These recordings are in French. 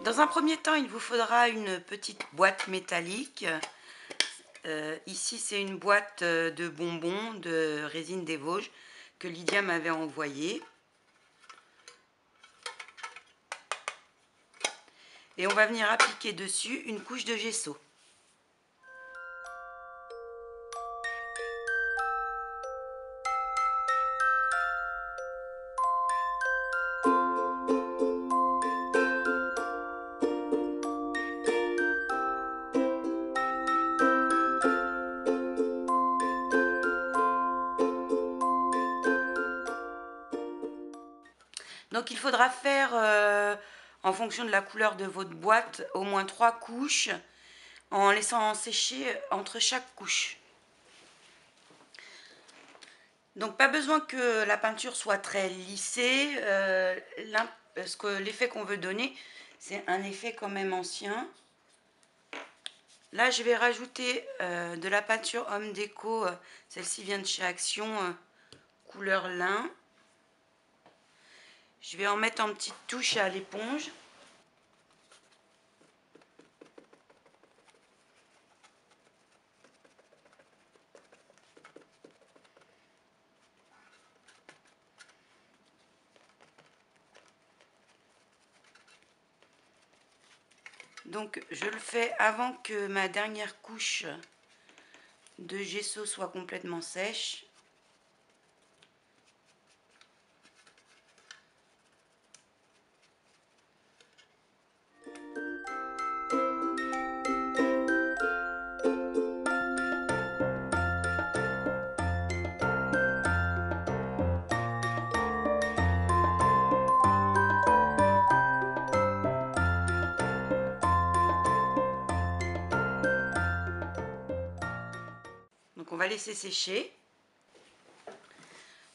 Dans un premier temps, il vous faudra une petite boîte métallique. Ici, c'est une boîte de bonbons de résine des Vosges que Lydia m'avait envoyée. Et on va venir appliquer dessus une couche de gesso. Donc il faudra faire, en fonction de la couleur de votre boîte, au moins 3 couches, en laissant sécher entre chaque couche. Donc pas besoin que la peinture soit très lissée, parce que l'effet qu'on veut donner, c'est un effet quand même ancien. Là, je vais rajouter de la peinture Home Déco, celle-ci vient de chez Action, couleur lin. Je vais en mettre en petites touches à l'éponge. Donc je le fais avant que ma dernière couche de gesso soit complètement sèche. Donc on va laisser sécher.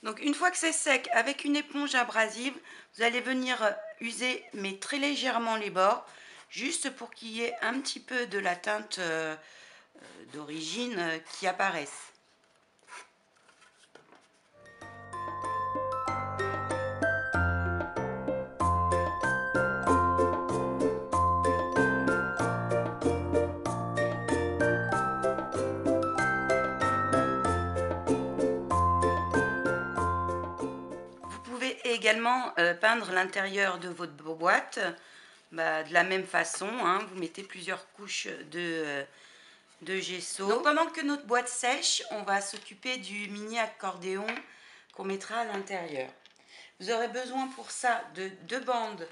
Donc une fois que c'est sec, avec une éponge abrasive, vous allez venir user, mais très légèrement les bords, juste pour qu'il y ait un petit peu de la teinte d'origine qui apparaisse. Vous pouvez également peindre l'intérieur de votre boîte de la même façon, hein, vous mettez plusieurs couches de gesso. Donc pendant que notre boîte sèche, on va s'occuper du mini accordéon qu'on mettra à l'intérieur. Vous aurez besoin pour ça de 2 bandes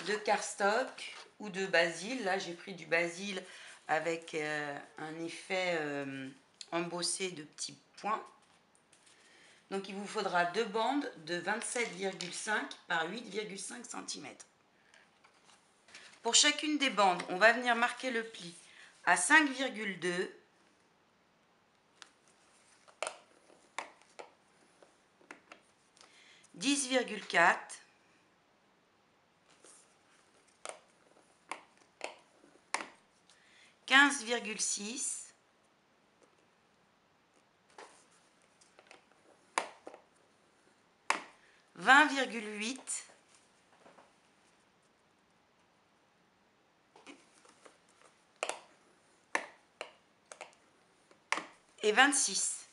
de cardstock ou de basil. Là, j'ai pris du basil avec un effet embossé de petits points. Donc il vous faudra 2 bandes de 27,5 par 8,5 cm. Pour chacune des bandes, on va venir marquer le pli à 5,2, « 10,4, 15,6, 20,8, et 26.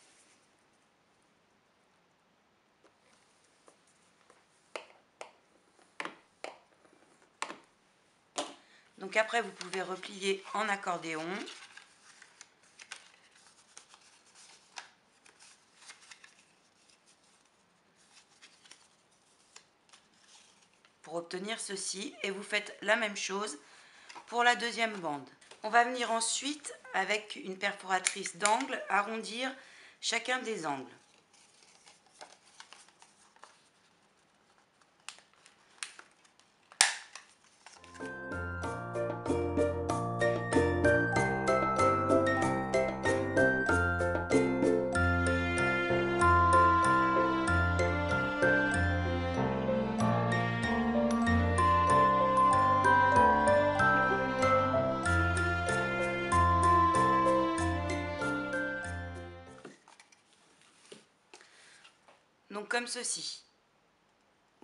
Donc après, vous pouvez replier en accordéon. Pour obtenir ceci, et vous faites la même chose pour la deuxième bande. On va venir ensuite, avec une perforatrice d'angle, arrondir chacun des angles. Donc comme ceci.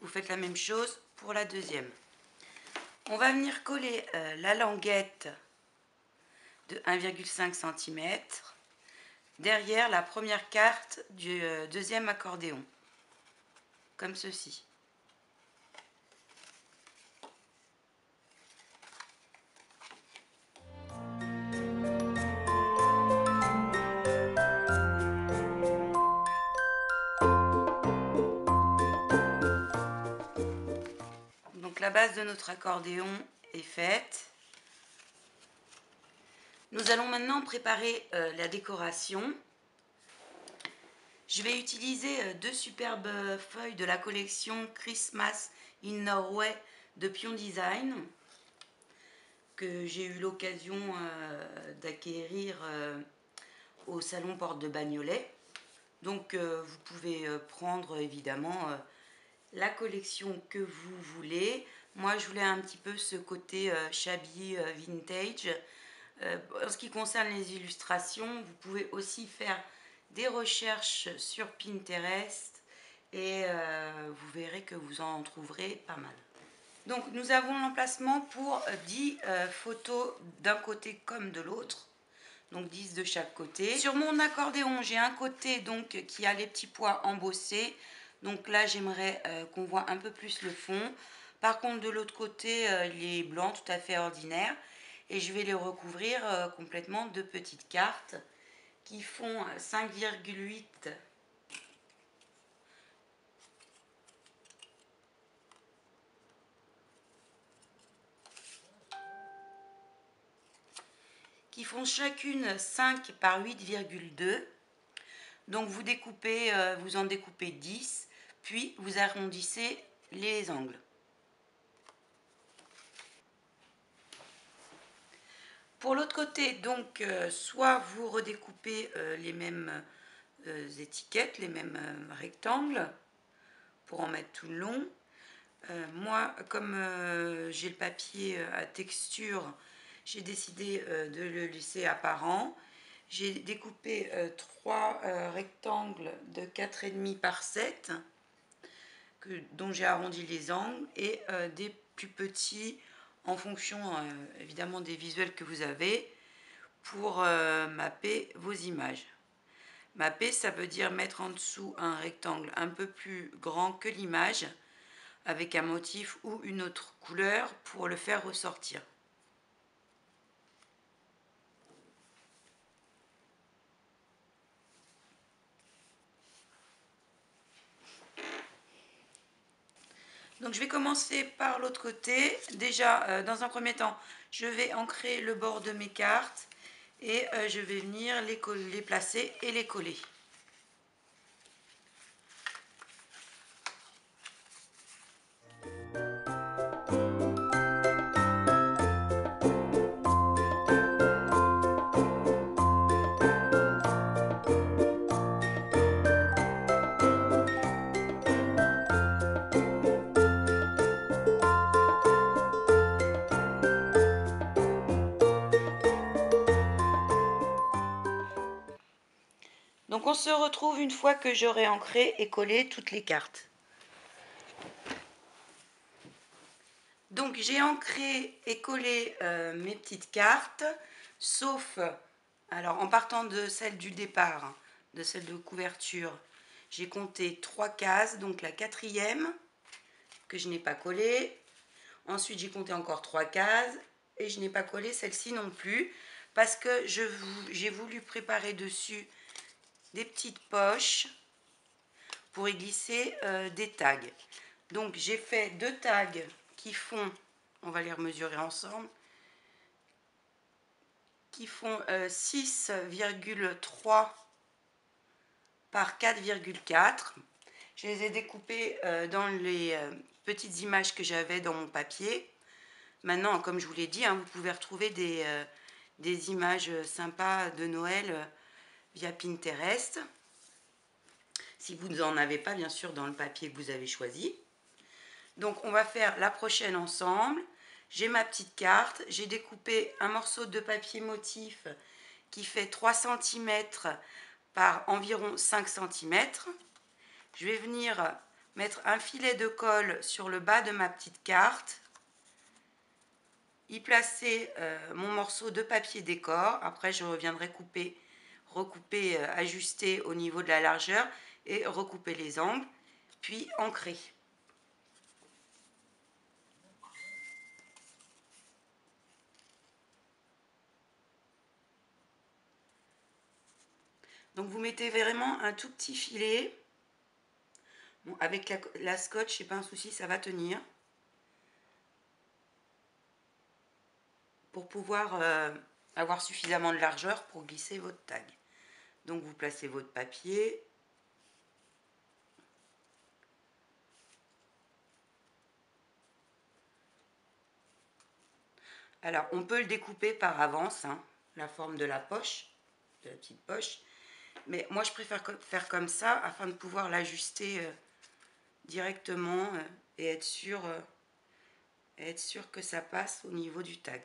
Vous faites la même chose pour la deuxième. On va venir coller la languette de 1,5 cm derrière la première carte du deuxième accordéon, comme ceci. Donc la base de notre accordéon est faite. Nous allons maintenant préparer la décoration. Je vais utiliser deux superbes feuilles de la collection Christmas in Norway de Pion Design que j'ai eu l'occasion d'acquérir au salon Porte de Bagnolet. Donc vous pouvez prendre évidemment la collection que vous voulez. Moi je voulais un petit peu ce côté shabby vintage. En ce qui concerne les illustrations, vous pouvez aussi faire des recherches sur Pinterest et vous verrez que vous en trouverez pas mal. Donc nous avons l'emplacement pour 10 photos d'un côté comme de l'autre, donc 10 de chaque côté. Sur mon accordéon, j'ai un côté donc qui a les petits pois embossés, donc là j'aimerais qu'on voit un peu plus le fond. Par contre de l'autre côté, il est blanc, tout à fait ordinaire. Et je vais les recouvrir complètement de petites cartes qui font 5,8 qui font chacune 5 par 8,2. Donc vous découpez, vous en découpez 10, puis vous arrondissez les angles. Pour l'autre côté, donc, soit vous redécoupez les mêmes étiquettes, les mêmes rectangles, pour en mettre tout le long. Moi, comme j'ai le papier à texture, j'ai décidé de le laisser apparent. J'ai découpé 3 rectangles de 4,5 par 7, dont j'ai arrondi les angles, et des plus petits en fonction évidemment des visuels que vous avez pour mapper vos images. Mapper, ça veut dire mettre en dessous un rectangle un peu plus grand que l'image avec un motif ou une autre couleur pour le faire ressortir. Donc je vais commencer par l'autre côté. Déjà, dans un premier temps, je vais ancrer le bord de mes cartes et je vais venir les placer et les coller. Donc on se retrouve une fois que j'aurai ancré et collé toutes les cartes. Donc j'ai ancré et collé mes petites cartes, sauf, alors en partant de celle du départ, hein, de celle de couverture, j'ai compté 3 cases, donc la quatrième que je n'ai pas collée. Ensuite j'ai compté encore 3 cases et je n'ai pas collé celle-ci non plus parce que j'ai voulu préparer dessus des petites poches pour y glisser des tags. Donc j'ai fait 2 tags qui font, on va les mesurer ensemble, qui font 6,3 par 4,4. Je les ai découpés dans les petites images que j'avais dans mon papier. Maintenant, comme je vous l'ai dit, hein, vous pouvez retrouver des images sympas de Noël via Pinterest. Si vous n'en avez pas, bien sûr, dans le papier que vous avez choisi. Donc, on va faire la prochaine ensemble. J'ai ma petite carte. J'ai découpé un morceau de papier motif qui fait 3 cm par environ 5 cm. je vais venir mettre un filet de colle sur le bas de ma petite carte, y placer mon morceau de papier décor. Après je reviendrai recouper, ajuster au niveau de la largeur et recouper les angles, puis ancrer. Donc vous mettez vraiment un tout petit filet. Bon, avec la scotch, c'est pas un souci, ça va tenir. Pour pouvoir avoir suffisamment de largeur pour glisser votre tag. Donc vous placez votre papier. Alors on peut le découper par avance, hein, la forme de la poche, de la petite poche. Mais moi je préfère faire comme ça afin de pouvoir l'ajuster directement et être sûr que ça passe au niveau du tag.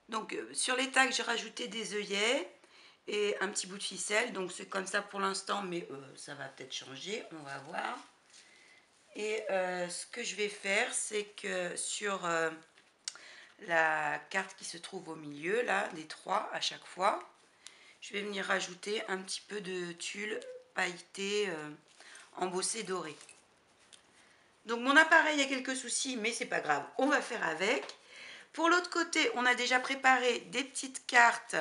Donc sur les tags, j'ai rajouté des œillets et un petit bout de ficelle. Donc c'est comme ça pour l'instant, mais ça va peut-être changer, on va voir. Et ce que je vais faire, c'est que sur la carte qui se trouve au milieu, là, des trois à chaque fois, je vais venir rajouter un petit peu de tulle pailletée embossée dorée. Donc mon appareil a quelques soucis, mais c'est pas grave, on va faire avec. Pour l'autre côté, on a déjà préparé des petites cartes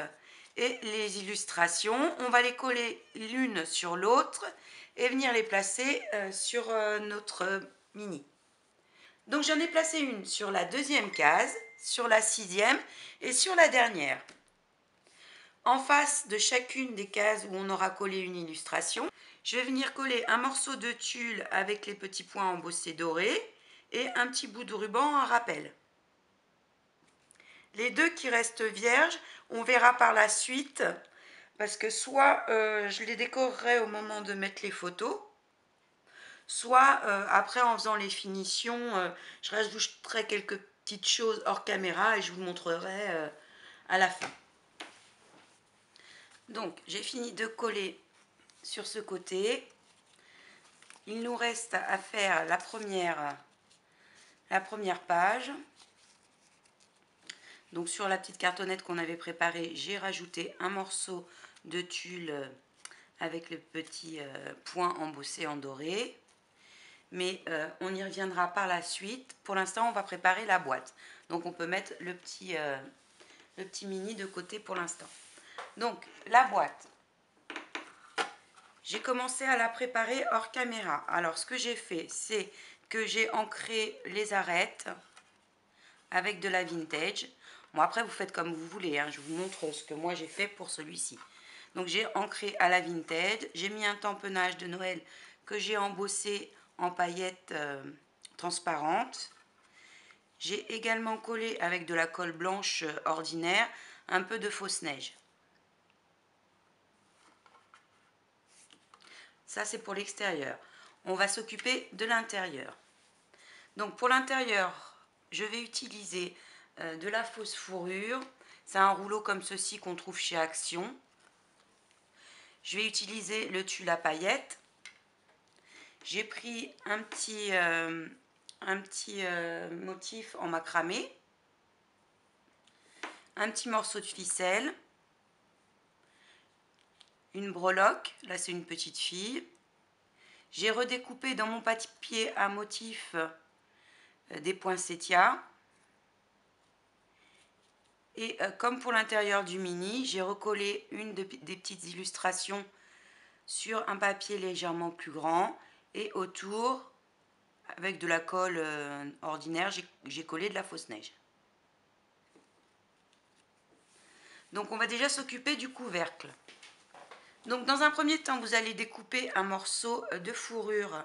et les illustrations. On va les coller l'une sur l'autre et venir les placer sur notre mini. Donc j'en ai placé une sur la deuxième case, sur la sixième et sur la dernière. En face de chacune des cases où on aura collé une illustration, je vais venir coller un morceau de tulle avec les petits points embossés dorés et un petit bout de ruban en rappel. Les deux qui restent vierges, on verra par la suite, parce que soit je les décorerai au moment de mettre les photos, soit après en faisant les finitions, je rajouterai quelques petites choses hors caméra et je vous montrerai à la fin. Donc j'ai fini de coller sur ce côté. Il nous reste à faire la première page. Donc sur la petite cartonnette qu'on avait préparée, j'ai rajouté un morceau de tulle avec le petit point embossé en doré. Mais on y reviendra par la suite. Pour l'instant, on va préparer la boîte. Donc on peut mettre le petit mini de côté pour l'instant. Donc la boîte, j'ai commencé à la préparer hors caméra. Alors ce que j'ai fait, c'est que j'ai ancré les arêtes avec de la vintage. Bon, après vous faites comme vous voulez, hein. Je vous montre ce que moi j'ai fait pour celui-ci. Donc j'ai ancré à la vintage, j'ai mis un tamponnage de Noël que j'ai embossé en paillettes transparentes. J'ai également collé avec de la colle blanche ordinaire un peu de fausse neige. Ça c'est pour l'extérieur. On va s'occuper de l'intérieur. Donc pour l'intérieur, je vais utiliser de la fausse fourrure. C'est un rouleau comme ceci qu'on trouve chez Action. Je vais utiliser le tulle à paillettes. J'ai pris un petit motif en macramé, un petit morceau de ficelle, une breloque, là c'est une petite fille. J'ai redécoupé dans mon papier à motif des poinsettias. Et comme pour l'intérieur du mini, j'ai recollé des petites illustrations sur un papier légèrement plus grand. Et autour, avec de la colle ordinaire, j'ai collé de la fausse neige. Donc on va déjà s'occuper du couvercle. Donc dans un premier temps, vous allez découper un morceau de fourrure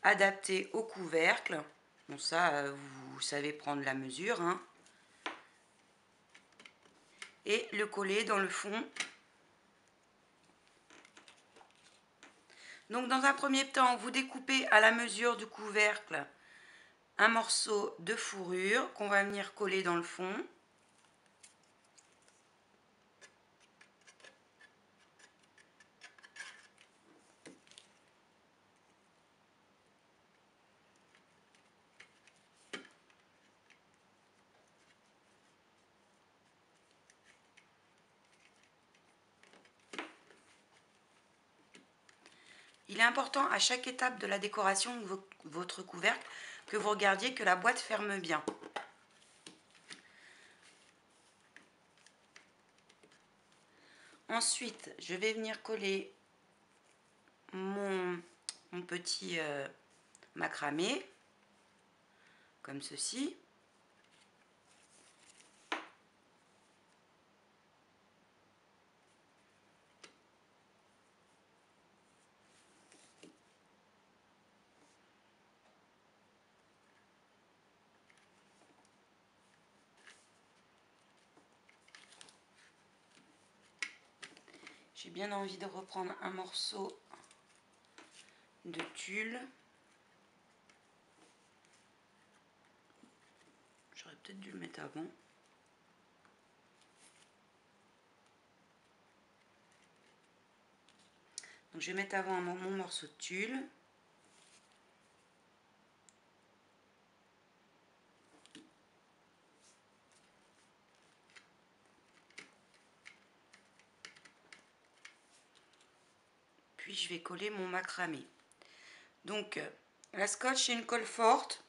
adapté au couvercle. Bon ça, vous savez prendre la mesure, hein. et le coller dans le fond. Donc dans un premier temps, vous découpez à la mesure du couvercle un morceau de fourrure qu'on va venir coller dans le fond. Il est important à chaque étape de la décoration de votre couvercle que vous regardiez que la boîte ferme bien. Ensuite, je vais venir coller mon petit macramé, comme ceci. J'ai bien envie de reprendre un morceau de tulle. J'aurais peut-être dû le mettre avant. Donc je vais mettre avant mon morceau de tulle. Puis je vais coller mon macramé. Donc la scotch, c'est une colle forte.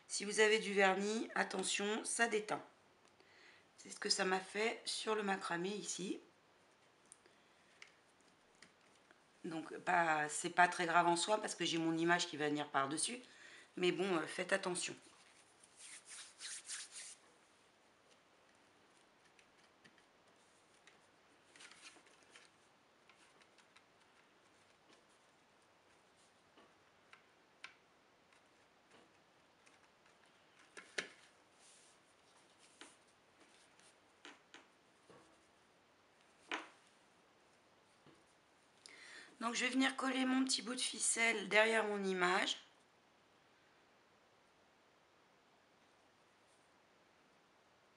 Si vous avez du vernis, attention, ça déteint. C'est ce que ça m'a fait sur le macramé ici. Donc c'est pas très grave en soi parce que j'ai mon image qui va venir par-dessus. Mais bon, faites attention. Donc je vais venir coller mon petit bout de ficelle derrière mon image.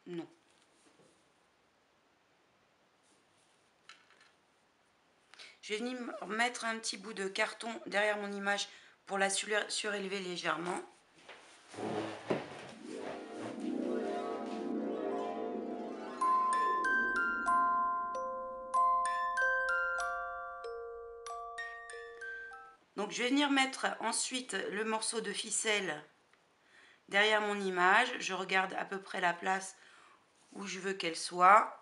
Non. Je vais venir mettre un petit bout de carton derrière mon image pour la surélever légèrement. Donc je vais venir mettre ensuite le morceau de ficelle derrière mon image. Je regarde à peu près la place où je veux qu'elle soit.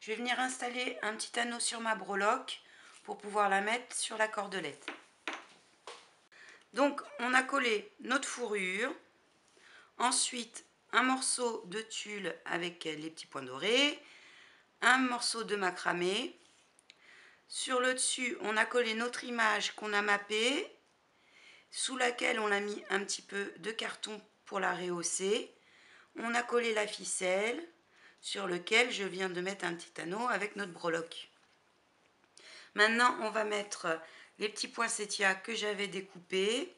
Je vais venir installer un petit anneau sur ma breloque pour pouvoir la mettre sur la cordelette. Donc on a collé notre fourrure, ensuite un morceau de tulle avec les petits points dorés, un morceau de macramé. Sur le dessus, on a collé notre image qu'on a mappée, sous laquelle on a mis un petit peu de carton pour la rehausser. On a collé la ficelle, sur lequel je viens de mettre un petit anneau avec notre breloque. Maintenant, on va mettre les petits poinsettias que j'avais découpés.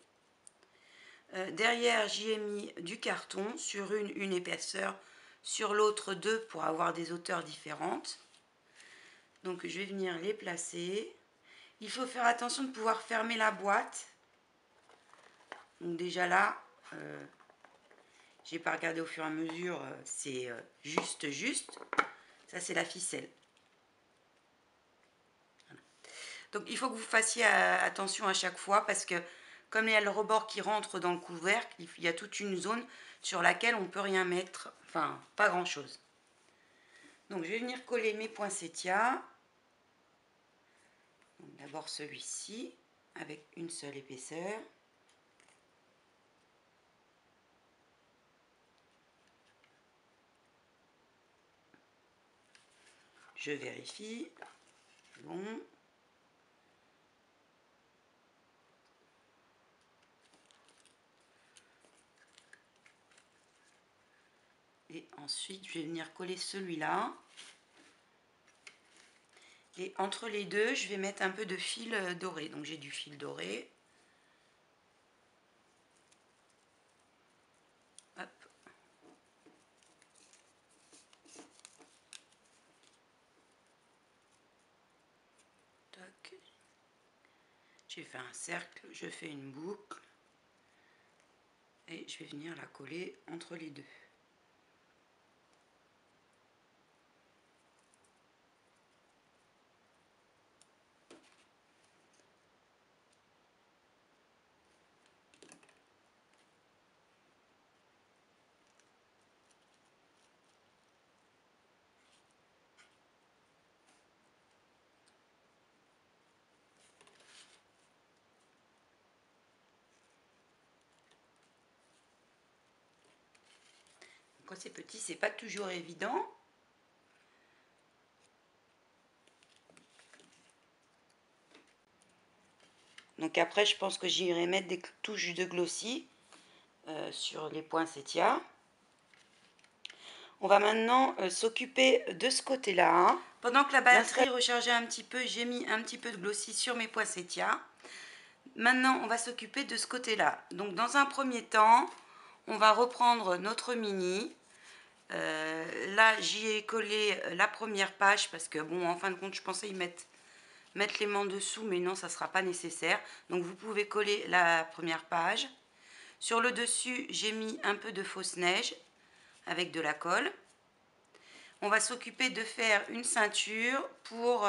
Derrière, j'y ai mis du carton, sur une épaisseur, sur l'autre deux pour avoir des hauteurs différentes. Donc je vais venir les placer. Il faut faire attention de pouvoir fermer la boîte. Donc déjà là, j'ai pas regardé au fur et à mesure, c'est juste. Ça c'est la ficelle. Voilà. Donc il faut que vous fassiez attention à chaque fois parce que comme il y a le rebord qui rentre dans le couvercle, il y a toute une zone sur laquelle on ne peut rien mettre, enfin pas grand chose. Donc je vais venir coller mes poinsettias. D'abord celui-ci avec une seule épaisseur. Je vérifie. Bon. Et ensuite, je vais venir coller celui-là. Et entre les deux, je vais mettre un peu de fil doré. Donc j'ai du fil doré. Hop. Tac. J'ai fait un cercle, je fais une boucle. Et je vais venir la coller entre les deux. Quand c'est petit, c'est pas toujours évident. Donc après, je pense que j'irai mettre des touches de glossy sur les poinsettias. On va maintenant s'occuper de ce côté-là. Pendant que la batterie rechargeait un petit peu, j'ai mis un petit peu de glossy sur mes poinsettias. Maintenant, on va s'occuper de ce côté-là. Donc dans un premier temps, on va reprendre notre mini. Là, j'y ai collé la première page parce que, bon, en fin de compte, je pensais y mettre l'aimant dessous, mais non, ça ne sera pas nécessaire. Donc, vous pouvez coller la première page. Sur le dessus, j'ai mis un peu de fausse neige avec de la colle. On va s'occuper de faire une ceinture pour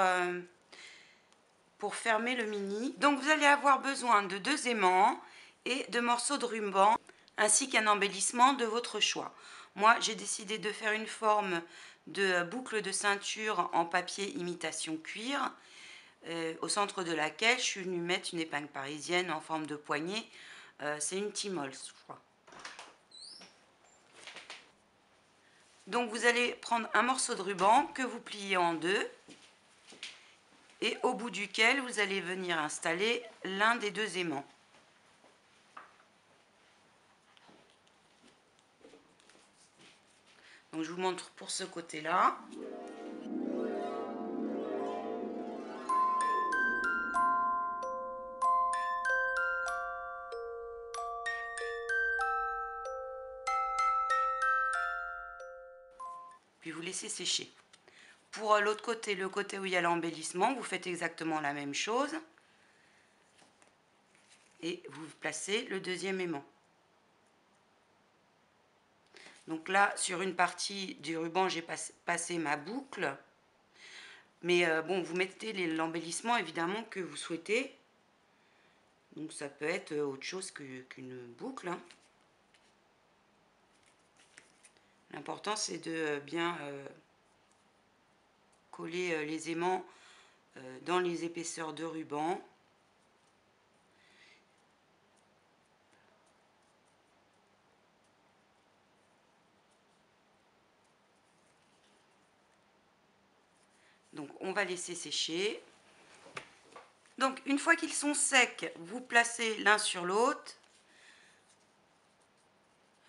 fermer le mini. Donc, vous allez avoir besoin de 2 aimants et de morceaux de ruban, ainsi qu'un embellissement de votre choix. Moi, j'ai décidé de faire une forme de boucle de ceinture en papier imitation cuir, au centre de laquelle je suis venue mettre une épingle parisienne en forme de poignée. C'est une Timols, je crois. Donc, vous allez prendre un morceau de ruban que vous pliez en deux et au bout duquel vous allez venir installer l'un des 2 aimants. Donc je vous montre pour ce côté-là. Puis vous laissez sécher. Pour l'autre côté, le côté où il y a l'embellissement, vous faites exactement la même chose. Et vous placez le 2e aimant. Donc là, sur une partie du ruban, j'ai passé ma boucle. Mais bon, vous mettez l'embellissement évidemment que vous souhaitez. Donc ça peut être autre chose qu'une boucle. Hein. L'important, c'est de bien coller les aimants dans les épaisseurs de ruban. Donc on va laisser sécher. Donc une fois qu'ils sont secs, vous placez l'un sur l'autre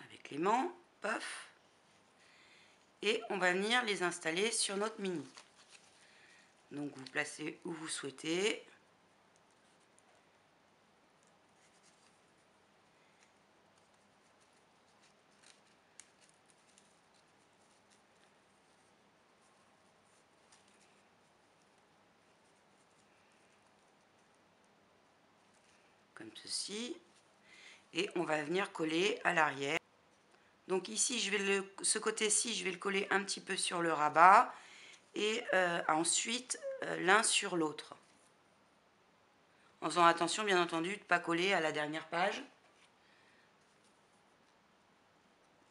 avec l'aimant, paf, et on va venir les installer sur notre mini. Donc vous placez où vous souhaitez. Comme ceci. Et on va venir coller à l'arrière. Donc ici, ce côté-ci, je vais le coller un petit peu sur le rabat. Et ensuite, l'un sur l'autre. En faisant attention, bien entendu, de ne pas coller à la dernière page.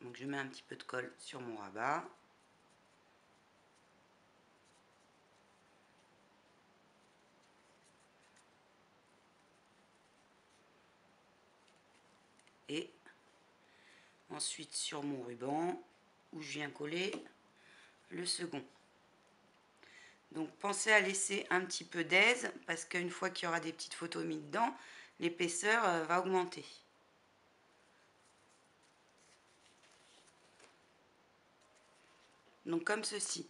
Donc je mets un petit peu de colle sur mon rabat. Et ensuite sur mon ruban où je viens coller le second. Donc pensez à laisser un petit peu d'aise parce qu'une fois qu'il y aura des petites photos mises dedans, l'épaisseur va augmenter. Donc comme ceci.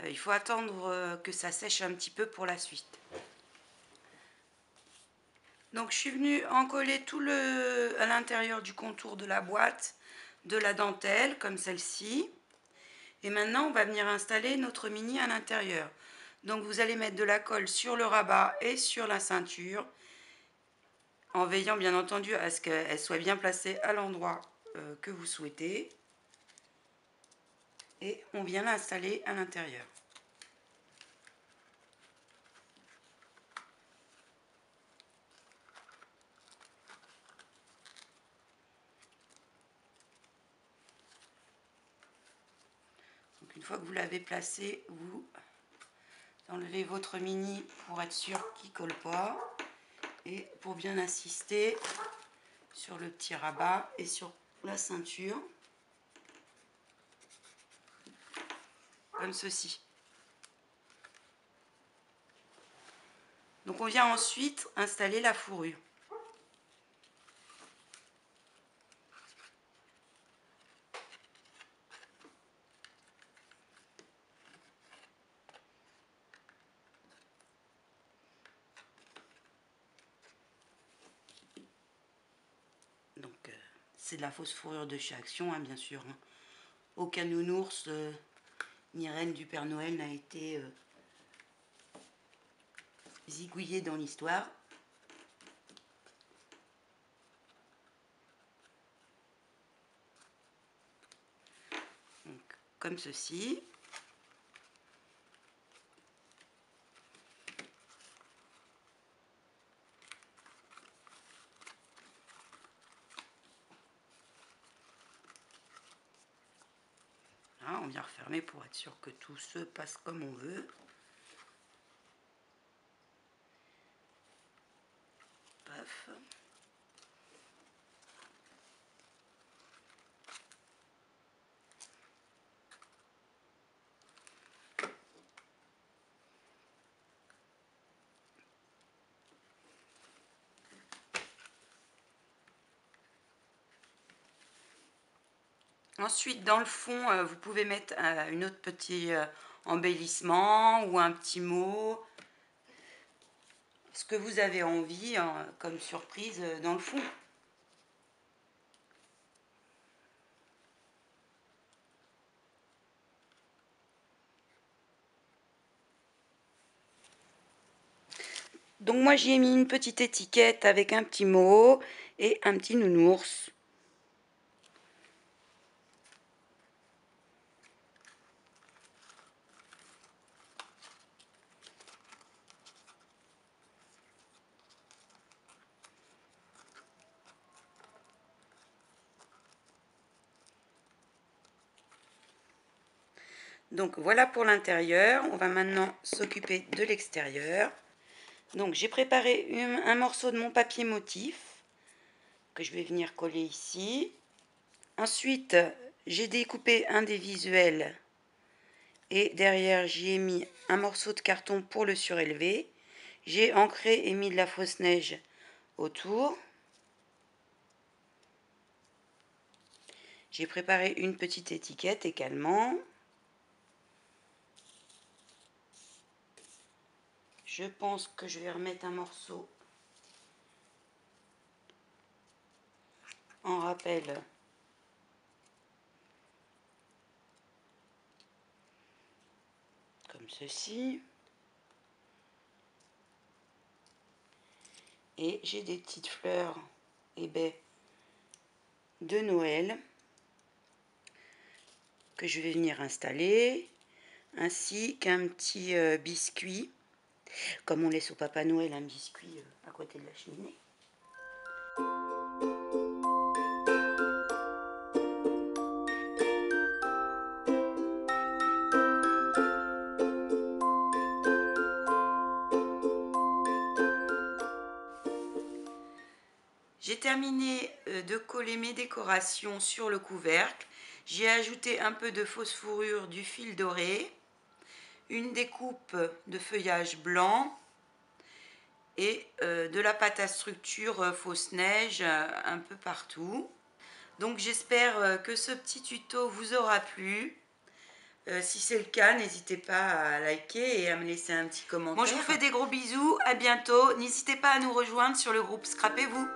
Il faut attendre que ça sèche un petit peu pour la suite. Donc je suis venue encoller tout à l'intérieur du contour de la boîte de la dentelle comme celle-ci. Et maintenant on va venir installer notre mini à l'intérieur. Donc vous allez mettre de la colle sur le rabat et sur la ceinture, en veillant bien entendu à ce qu'elle soit bien placée à l'endroit que vous souhaitez. Et on vient l'installer à l'intérieur. Donc une fois que vous l'avez placé, vous enlevez votre mini pour être sûr qu'il ne colle pas et pour bien insister sur le petit rabat et sur la ceinture comme ceci. Donc on vient ensuite installer la fourrure. Donc c'est de la fausse fourrure de chez Action, hein, bien sûr. Hein. Aucun nounours ni reine du Père Noël n'a été zigouillé dans l'histoire. Comme ceci. Là, on vient refermer pour être sûr que tout se passe comme on veut. Paf. Ensuite, dans le fond, vous pouvez mettre une autre petit embellissement ou un petit mot. Ce que vous avez envie comme surprise dans le fond. Donc moi j'y ai mis une petite étiquette avec un petit mot et un petit nounours. Donc voilà pour l'intérieur, on va maintenant s'occuper de l'extérieur. Donc j'ai préparé un morceau de mon papier motif que je vais venir coller ici. Ensuite j'ai découpé un des visuels et derrière j'y ai mis un morceau de carton pour le surélever. J'ai ancré et mis de la fausse neige autour. J'ai préparé une petite étiquette également. Je pense que je vais remettre un morceau en rappel comme ceci. Et j'ai des petites fleurs et baies de Noël que je vais venir installer, ainsi qu'un petit biscuit, comme on laisse au Papa Noël un biscuit à côté de la cheminée. terminé de coller mes décorations sur le couvercle. J'ai ajouté un peu de fausse fourrure du fil doré, une découpe de feuillage blanc et de la pâte à structure fausse neige un peu partout. Donc j'espère que ce petit tuto vous aura plu. Si c'est le cas, n'hésitez pas à liker et à me laisser un petit commentaire. Moi je vous fais des gros bisous, à bientôt. N'hésitez pas à nous rejoindre sur le groupe Scrapez-vous.